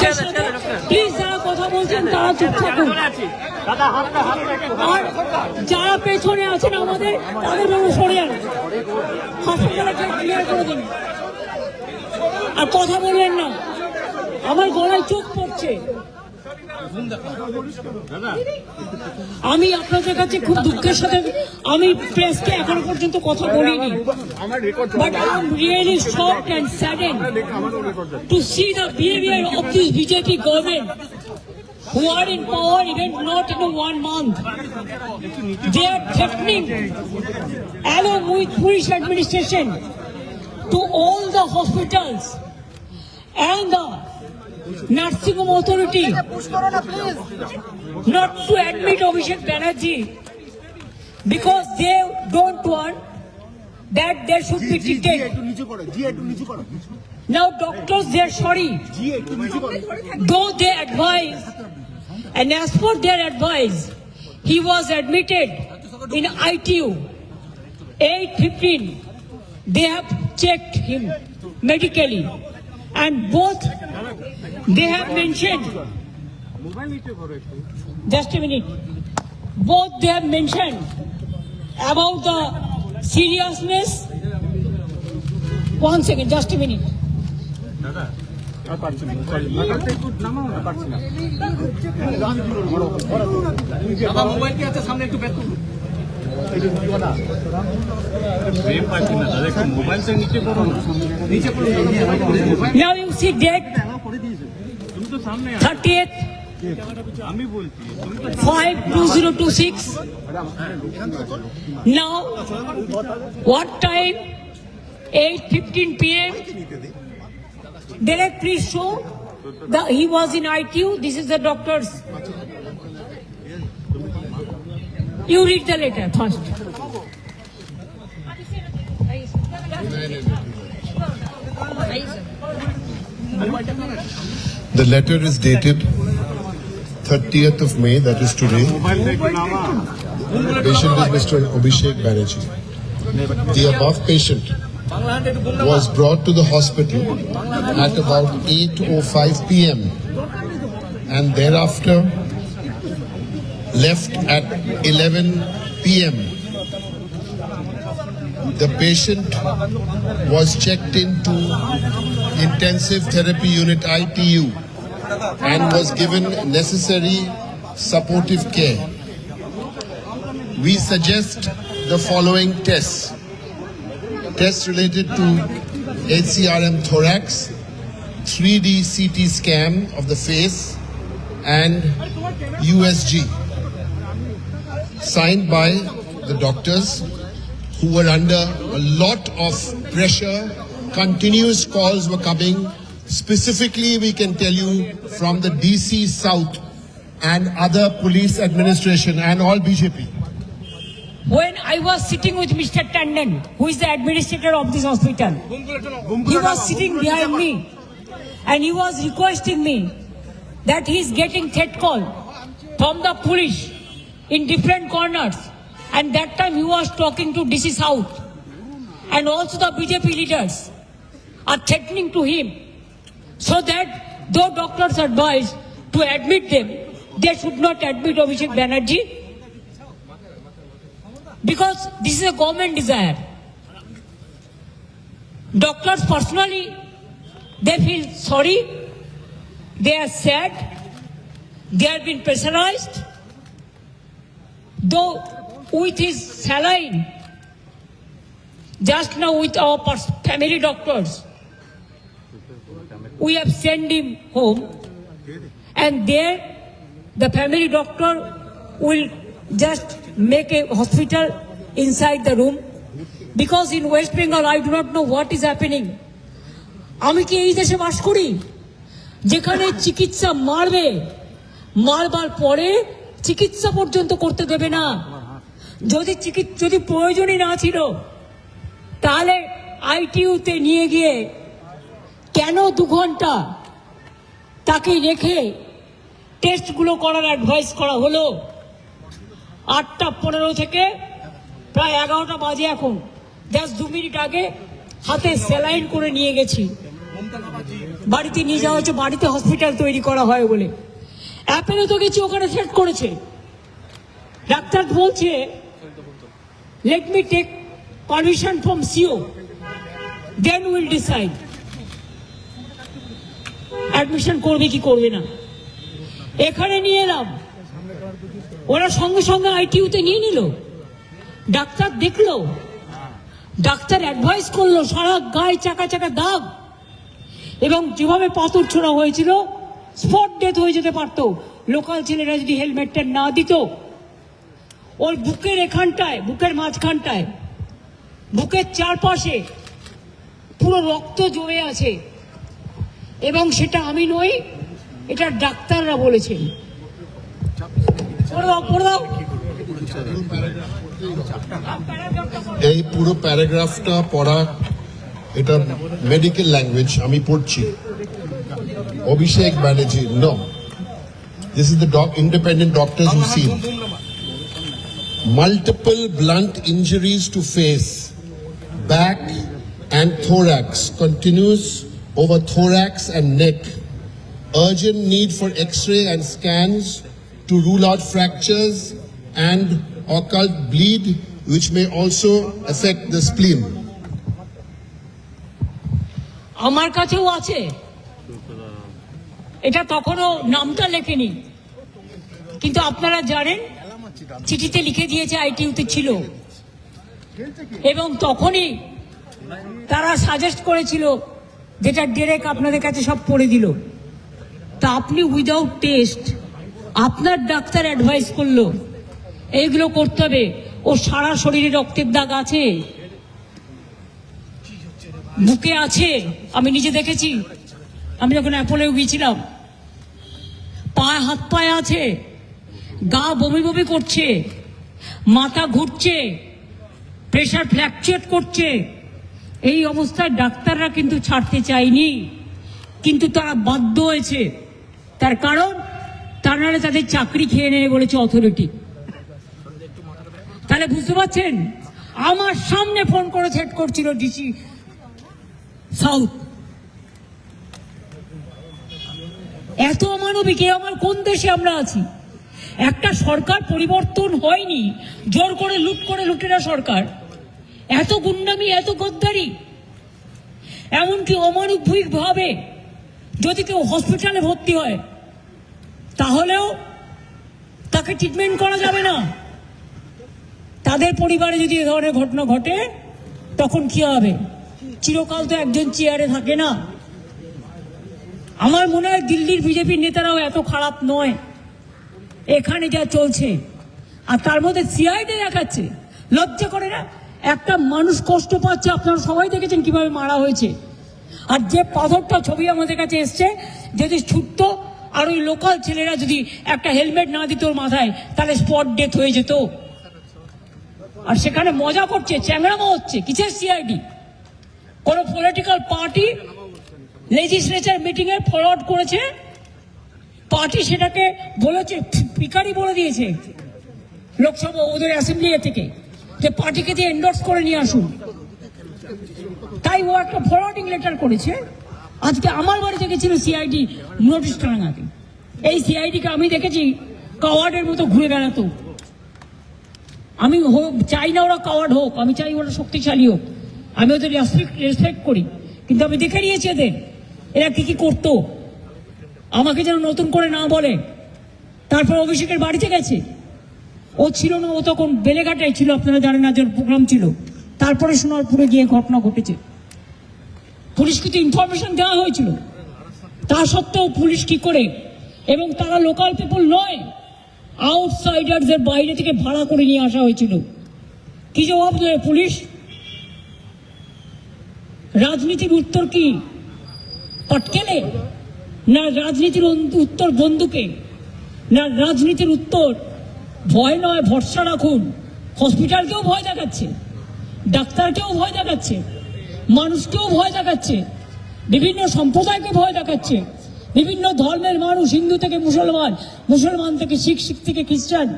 আমাদের সাথে প্লিজ যারা কথা বলছেন তারা চুপ থাকুন, আর যারা পেছনে আছেন আমাদের তাদের জন্য সরে যান, হাসপাতালকে ক্লিয়ার করে দিন, আর কথা বলবেন না, আমার গলায় চোখ পড়ছে। আমি আপনাদের কাছে খুব দুঃখের সাথে আমি প্রেসকে এখনো পর্যন্ত কথা বলিনি, but I am really shocked and saddened to see the behavior of this BJP government who are in power even not in 1 month. They are threatening along with police administration to all the hospitals and the nursing home authority not to admit Abhishek Banerjee because they don't want that there should be treated. Now doctors, they are sorry, though they advise, and as per their advice, he was admitted in ITU 8:15. They have checked him medically, and both they have mentioned, just a minute, both they have mentioned about the seriousness. One second, just a minute. Now you see date 30th 5/2026. Now what time? 8:15 p.m. Direct, please show that he was in ITU. This is the doctor's. You read the letter first. The letter is dated 30th of May, that is today. Patient is Mr. Abhishek Banerjee. The above patient was brought to the hospital at about 8:05 p.m. and thereafter left at 11 p.m. The patient was checked into intensive therapy unit ITU and was given necessary supportive care. We suggest the following tests. Tests related to HCRM thorax, 3D CT scan of the face, and USG. Signed by the doctors who were under a lot of pressure. Continuous calls were coming. Specifically, we can tell you from the DC South and other police administration and all BJP. When I was sitting with Mr. Tandon, who is the administrator of this hospital, he was sitting behind me and he was requesting me that he is getting threat call from the police in different corners, and that time he was talking to DC South, and also the BJP leaders are threatening to him, so that though doctors advise to admit them, they should not admit Abhishek Banerjee, because this is a government desire. Doctors personally, they feel sorry, they are sad, they have been pressurized, though with his saline, just now with our family doctors, we have sent him home, and there the family doctor will just make a hospital inside the room, because in West Bengal I do not know what is happening. আমি কি এই দেশে বাস করি যেখানে চিকিৎসা মারবে, মারবার পরে চিকিৎসা পর্যন্ত করতে দেবে না? যদি প্রয়োজনই না ছিল তাহলে আইটিইউতে নিয়ে গিয়ে কেন 2 ঘন্টা তাকে রেখে টেস্টগুলো করার অ্যাডভাইস করা হলো? 8:15 থেকে প্রায় 11টা বাজে এখন, জাস্ট 2 মিনিট আগে হাতে স্যালাইন করে নিয়ে গেছি। বাড়িতে নিয়ে যাওয়া হচ্ছে, বাড়িতে হসপিটাল তৈরি করা হয় বলে। অ্যাপেলে তো গেছি, ওখানে সেট করেছে। ডাক্তার বলছে let me take permission from CO, then will decide admission করবে কি করবে না। এখানে নিয়ে এলাম, ওরা সঙ্গে সঙ্গে আইটিইউতে নিয়ে নিল। ডাক্তার দেখলো, ডাক্তার অ্যাডভাইস করলো, সারা গায়ে চাকা চাকা দাগ, এবং যেভাবে পাথর ছোড়া হয়েছিল স্পট ডেথ হয়ে যেতে পারতো লোকাল ছেলেরা যদি হেলমেটটা না দিত। ওর বুকের এখানটায়, বুকের মাঝখানটায়, বুকের চারপাশে পুরো রক্ত জমে আছে, এবং সেটা আমি নই, এটা ডাক্তাররা বলেছেন। পড়ে দাও। এই পুরো প্যারাগ্রাফটা পড়া, এটা মেডিকেল ল্যাঙ্গুয়েজ, আমি পড়ছি। Abhishek Banerjee, no, this is the independent doctors who see multiple blunt injuries to face, back and thorax, continuous over thorax and neck, urgent need for x-ray and scans to rule out fractures and occult bleed which may also affect the spleen. আমার কাছেও আছে, এটা তখনও নামটা লেখেনি, কিন্তু আপনারা জানেন চিঠিতে লিখে দিয়েছে আইটিইউতে ছিল, এবং তখনই তারা সাজেস্ট করেছিল, যেটা ডিরেক্ট আপনাদের কাছে সব পড়ে দিল। তা আপনি উইদাউট টেস্ট, আপনার ডাক্তার অ্যাডভাইস করলো এইগুলো করতে হবে। ও সারা শরীরে রক্তের দাগ আছে, বুকে আছে, আমি নিজে দেখেছি, আমি যখন অ্যাপোলেও গিয়েছিলাম। পায়ে, হাত পায়ে আছে, গা বমি বমি করছে, মাথা ঘুরছে, প্রেশার ফ্ল্যাকচুয়েট করছে। এই অবস্থায় ডাক্তাররা কিন্তু ছাড়তে চায়নি, কিন্তু তারা বাধ্য হয়েছে। তার কারণ, তার নাহলে তাদের চাকরি খেয়ে নেবে বলেছে অথরিটি। তাহলে বুঝতে পারছেন, আমার সামনে ফোন করে সেট করছিল ডিসি সাউথ। এত অমানবিক, আমার কোন দেশে আমরা আছি? একটা সরকার পরিবর্তন হয়নি, জোর করে লুট করে লুটেরা সরকার। এত গুন্ডামি, এত গদ্দারি, এমনকি অমানবিক ভাবে যদি কেউ হসপিটালে ভর্তি হয় তাহলেও তাকে ট্রিটমেন্ট করা যাবে না। তাদের পরিবারে যদি এ ধরনের ঘটনা ঘটে তখন কি হবে? চিরকাল তো একজন চেয়ারে থাকে না। আমার মনে হয় দিল্লির বিজেপির নেতারাও এত খারাপ নয়, এখানে যা চলছে। আর তার মধ্যে সিআইডি দেখাচ্ছে, লজ্জা করে না? একটা মানুষ কষ্ট পাচ্ছে, আপনারা সবাই দেখেছেন কিভাবে মারা হয়েছে। আর যে পাথরটা ছবি আমাদের কাছে এসছে, যদি ছুটতো আর ওই লোকাল ছেলেরা যদি একটা হেলমেট না দিত ওর মাথায়, তাহলে স্পট ডেথ হয়ে যেত। আর সেখানে মজা করছে, চ্যাংড়ামো হচ্ছে। কিসের সিআইডি? কোন পলিটিক্যাল পার্টি লেজিসলেচার মিটিং এ ফরওয়ার্ড করেছে, পার্টি সেটাকে বলেছে, পিকারি বলে দিয়েছে লোকসভা, ওদের অ্যাসেম্বলি থেকে, যে পার্টিকে দিয়ে এন্ডোর্স করে নিয়ে আসুন। তাই ও একটা ফরওয়ার্ডিং লেটার করেছে। আজকে আমার বাড়িতে গেছিল সিআইডি নোটিশ টাঙাতে। এই সিআইডিকে আমি দেখেছি কাওয়ার্ডের মতো ঘুরে বেড়াতো। আমি চাই না ওরা কাওয়ার্ড হোক, আমি চাই ওরা শক্তিশালী হোক, আমি ওদের রেসপেক্ট করি। কিন্তু আমি দেখে নিয়েছি এরা কি কি করতো, আমাকে যেন নতুন করে না বলে। তারপর অভিষেকের বাড়িতে গেছে, ও ছিল না, ও তখন বেলেঘাটায় ছিল, আপনারা জানেন, আজ প্রোগ্রাম ছিল। তারপরে সোনারপুরে গিয়ে ঘটনা ঘটেছে। পুলিশকে তো ইনফরমেশন দেওয়া হয়েছিল, তা সত্ত্বেও পুলিশ কি করে? এবং তারা লোকাল পিপল নয়, আউটসাইডারদের বাইরে থেকে ভাড়া করে নিয়ে আসা হয়েছিল। কি জবাব দেবে পুলিশ? রাজনীতির উত্তর কি? পটকেলে? না রাজনীতির উত্তর বন্দুকে? না রাজনীতির উত্তর ভয় নয়, ভরসা রাখুন। হসপিটালকেও ভয় দেখাচ্ছে, ডাক্তারকেও ভয় দেখাচ্ছে, মানুষকেও ভয় দেখাচ্ছে, বিভিন্ন সম্প্রদায়কে ভয় দেখাচ্ছে, বিভিন্ন ধর্মের মানুষ, হিন্দু থেকে মুসলমান, মুসলমান থেকে শিখ, শিখ থেকে খ্রিস্টান,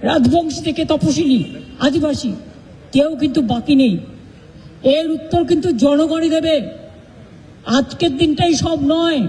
রাজবংশী থেকে তপশিলি, আদিবাসী, কেউ কিন্তু বাকি নেই। এর উত্তর কিন্তু জনগণই দেবে। আজকের দিনটাই সব নয়,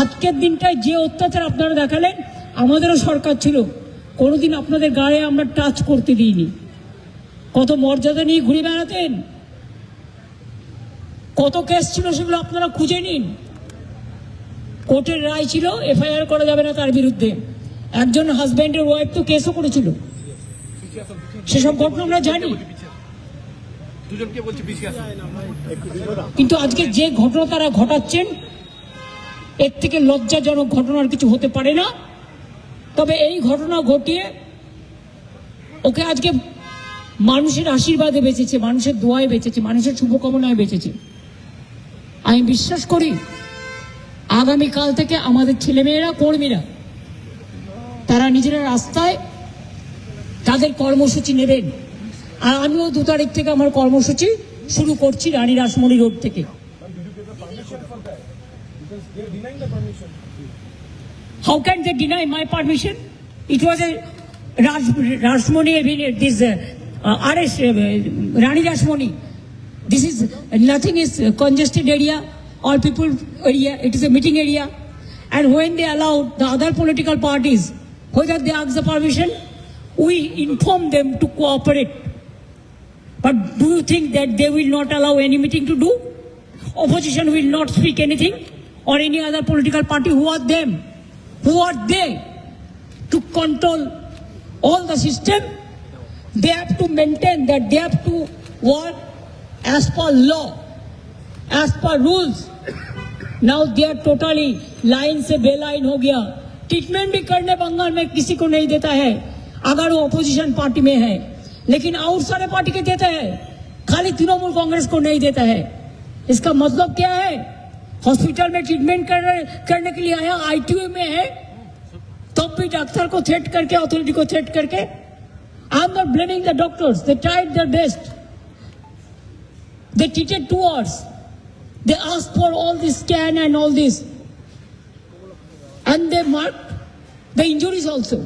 আজকের দিনটাই যে অত্যাচার আপনারা দেখালেন, আমাদেরও সরকার ছিল, কোনোদিন আপনাদের গায়ে আমরা টাচ করতে দিইনি। কত মর্যাদা নিয়ে ঘুরে বেড়াতেন, কত কেস ছিল সেগুলো আপনারা খুঁজে নিন। কোর্টের রায় ছিল এফআইআর করা যাবে না তার বিরুদ্ধে, একজন হাজব্যান্ডের ওয়াইফ তো কেসও করেছিল, সেসব ঘটনা আমরা জানি। কিন্তু আজকে যে ঘটনা তারা ঘটাচ্ছেন, এর থেকে লজ্জাজনক ঘটনার কিছু হতে পারে না। তবে এই ঘটনা ঘটিয়ে ওকে আজকে মানুষের আশীর্বাদে বেঁচেছে, মানুষের দোয়ায় বেঁচেছে, মানুষের শুভকামনায় বেঁচেছে। আমি বিশ্বাস করি আগামীকাল থেকে আমাদের ছেলেমেয়েরা, কর্মীরা, তারা নিজেরা রাস্তায় তাদের কর্মসূচি নেবেন। আর আমিও 2 তারিখ থেকে আমার কর্মসূচি শুরু করছি রানী রাসমণি রোড থেকে। How can they deny my permission? It was a Rashmoni, this arrest, Rani Rashmoni. This is nothing, is congested area, all people area, it is a meeting area. And when they allowed the other political parties, whether they ask the permission, we inform them to cooperate. But do you think that they will not allow any meeting to do? Opposition will not speak anything, or any other political party? Who are them? Who are they to control all the system? They have to maintain that they have to work as per law, as per rules. Now they are totally line से बेलाइन हो गया। Treatment भी करने बंगाल में किसी को नहीं देता है अगर वो अपोजिशन पार्टी में है, लेकिन और सारे पार्टी के देता है, खाली तृणमूल कांग्रेस को नहीं देता है। इसका मतलब क्या है? हॉस्पिटल में ट्रीटमेंट करने के लिए आया, आईटीयू में है, तब भी डॉक्टर को थ्रेट करके, अथॉरिटी को थ्रेट करके। I am not blaming the doctors, they tried their best, they treated 2 hours, they asked for all this scan and all this, and they marked the injuries also.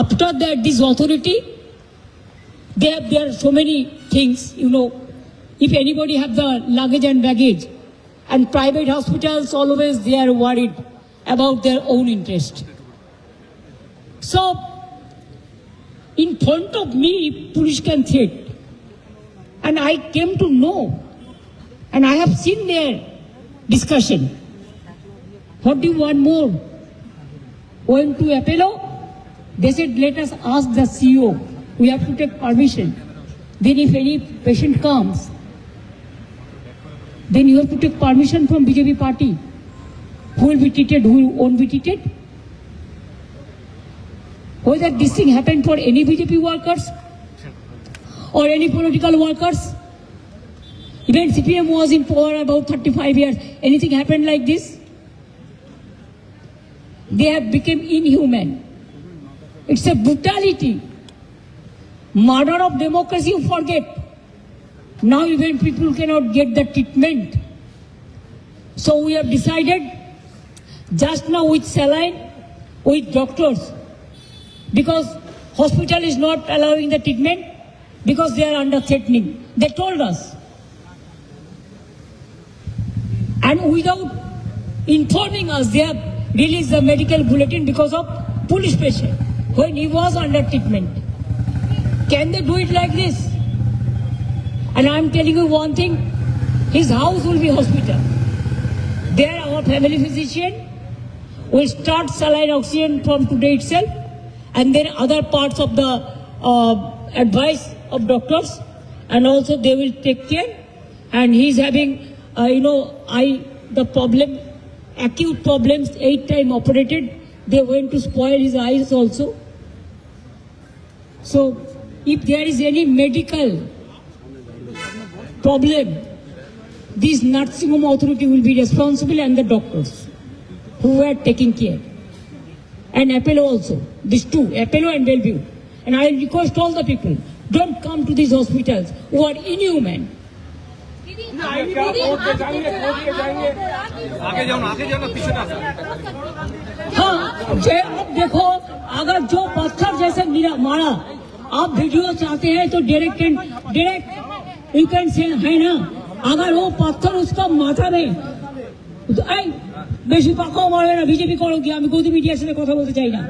After that, this authority, there are so many things, you know, if anybody have the luggage and baggage, and private hospitals always they are worried about their own interest. So, in front of me, police can threat, and I came to know, and I have seen their discussion. What do you want more? Went to Apollo, they said, let us ask the CEO. We have to take permission. Then if any patient comes, then you have to take permission from BJP party. Who will be treated, who won't be treated? Whether this thing happened for any BJP workers or any political workers. Even CPM was in power about 35 years. Anything happened like this? They have become inhuman. It's a brutality. Murder of democracy, you forget. Now even people cannot get the treatment. So we have decided, just now with saline, with doctors, because hospital is not allowing the treatment, because they are under threatening. They told us. And without informing us, they have released the medical bulletin because of police patient when he was under treatment. Can they do it like this? And I am telling you one thing, his house will be hospital. There our family physician will start saline oxygen from today itself, and then other parts of the advice of doctors, and also they will take care. And he is having the problem, acute problems, 8 times operated. They went to spoil his eyes also. So, if there is any medical problem, this nursing home authority will be responsible, and the doctors who are taking care. And Apollo also, these two, Apollo and Bellevue. And I request all the people, don't come to these hospitals who are inhuman. आगे जाओ ना पीछे ना। हाँ, अब देखो, अगर जो पत्थर जैसे मारा, आप वीडियो चाहते हैं तो डायरेक्ट यू कैन से है ना, अगर वो पत्थर उसका माथा में এই বেশি পাকাও মারবে না বিজেপি করো কি আমি গদি মিডিয়ার সাথে কথা বলতে চাই না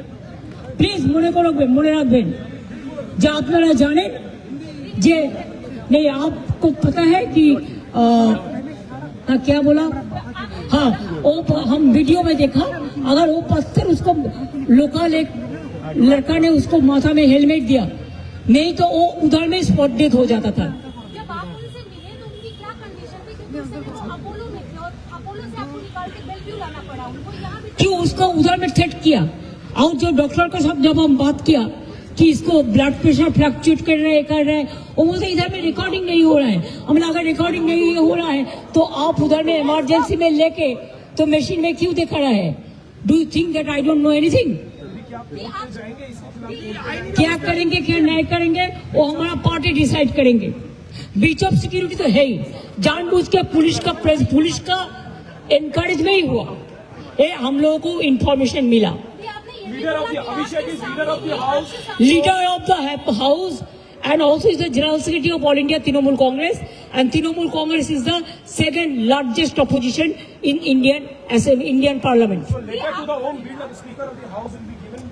প্লিজ মনে রাখবেন যে আপনারা জানেন যে नहीं आपको पता है कि क्या बोला हाँ वो हम वीडियो में देखा अगर वो पत्थर उसको लोकल एक लड़का ने उसको माथा में हेलमेट दिया नहीं तो वो उधर में स्पॉट डेथ हो जाता था जब आप उनसे मिले तो उनकी क्या कंडीशन थी क्योंकि उससे वो अपोलो में थे और अपोलो से आपको निकाल के बेलव्यू लाना पड़ा उनको यहाँ भी क्यों उसको उधर में थ्रेट किया और जो डॉक्टर के साथ जब हम बात किया कि इसको ब्लड प्रेशर फ्लक्चुएट कर रहे हैं वो बोलते इधर में रिकॉर्डिंग नहीं हो रहा है हमने अगर रिकॉर्डिंग नहीं हो रहा है तो आप उधर में इमरजेंसी में लेके तो मशीन में क्यों दिखा रहा है do you think that I don't know anything क्या करेंगे क्या नहीं करेंगे वो हमारा पार्टी डिसाइड करेंगे ब्रीच ऑफ सिक्योरिटी तो है ही जानबूझ के पुलिस का एनकरेज में ही हुआ ये हम लोगों को इंफॉर्मेशन मिला leader of the Abhishek is leader of the house leader of the house and also is the general secretary of All India Trinamool Congress and Trinamool Congress is the second largest opposition in Indian Parliament. so letter to the home bill of the speaker of the house will be given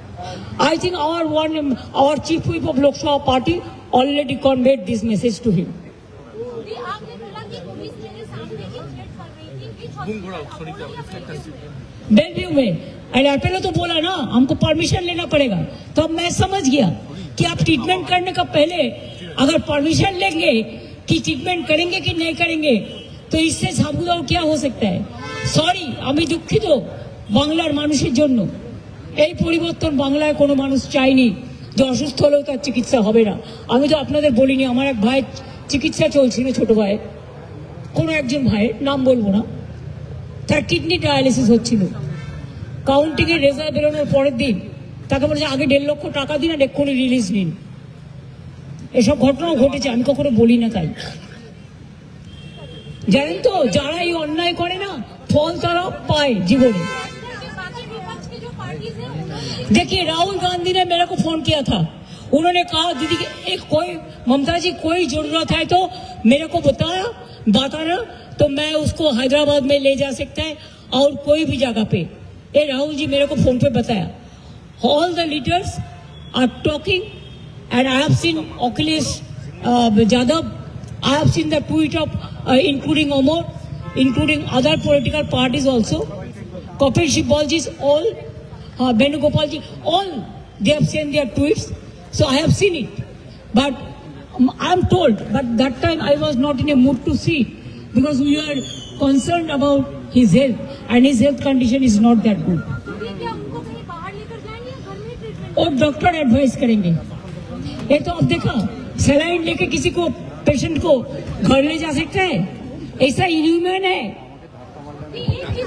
I think our chief whip of Lok Sabha party already conveyed this message to him. भी आपने बोला कि police मेरे सामने एक threat कर रही थी which hospital बेलव्यू में एंड पहले तो बोला ना हमको परमिशन लेना पड़ेगा तो अब मैं समझ गया कि आप ट्रीटमेंट करने का पहले अगर परमिशन लेंगे कि ट्रीटमेंट करेंगे कि नहीं करेंगे तो इससे साबुदाह क्या हो सकता है সরি আমি দুঃখিত বাংলার মানুষের জন্য এই পরিবর্তন বাংলায় কোনো মানুষ চায়নি যে অসুস্থ হলেও তার চিকিৎসা হবে না আমি তো আপনাদের বলিনি আমার এক ভাই চিকিৎসা চলছিল ছোট ভাই কোনো একজন ভাইয়ের নাম বলবো না তার কিডনি ডায়ালিসিস হচ্ছিল কাউন্টিং এর রেজাল্ট বেরোনোর পরের দিন তাকে বলেছে আগে 1.5 লক্ষ টাকা দিন আর এক্ষুনি রিলিজ নিন এসব ঘটনাও ঘটেছে আমি কখনো বলি না তাই জানেন তো যারা এই অন্যায় করে না ফল তারা পায় জীবনে के बाकी विपक्ष की जो पार्टीज है उन्होंने देखिए राहुल गांधी ने मेरे को फोन किया था उन्होंने कहा दीदी कि एक कोई ममता जी कोई जरूरत है तो मेरे को बताना तो मैं उसको हैदराबाद में ले जा सकता है और कोई भी जगह पे ये राहुल जी मेरे को फोन पे बताया all the leaders are talking and I have seen Akhilesh Yadav I have seen the tweet of including Amar including other political parties also Kapil Sibal ji all Venugopal ji all they have sent their tweets so I have seen it but I am told but that time I was not in a mood to see because we are concerned about his health and his health condition is not that good ये क्या उनको कहीं बाहर लेकर जाएंगे या घर में ट्रीटमेंट और डॉक्टर एडवाइस करेंगे ये तो अब देखा सलाइन लेके किसी को पेशेंट को घर ले जा सकता है ऐसा इन्ह्यूमन है एक चीज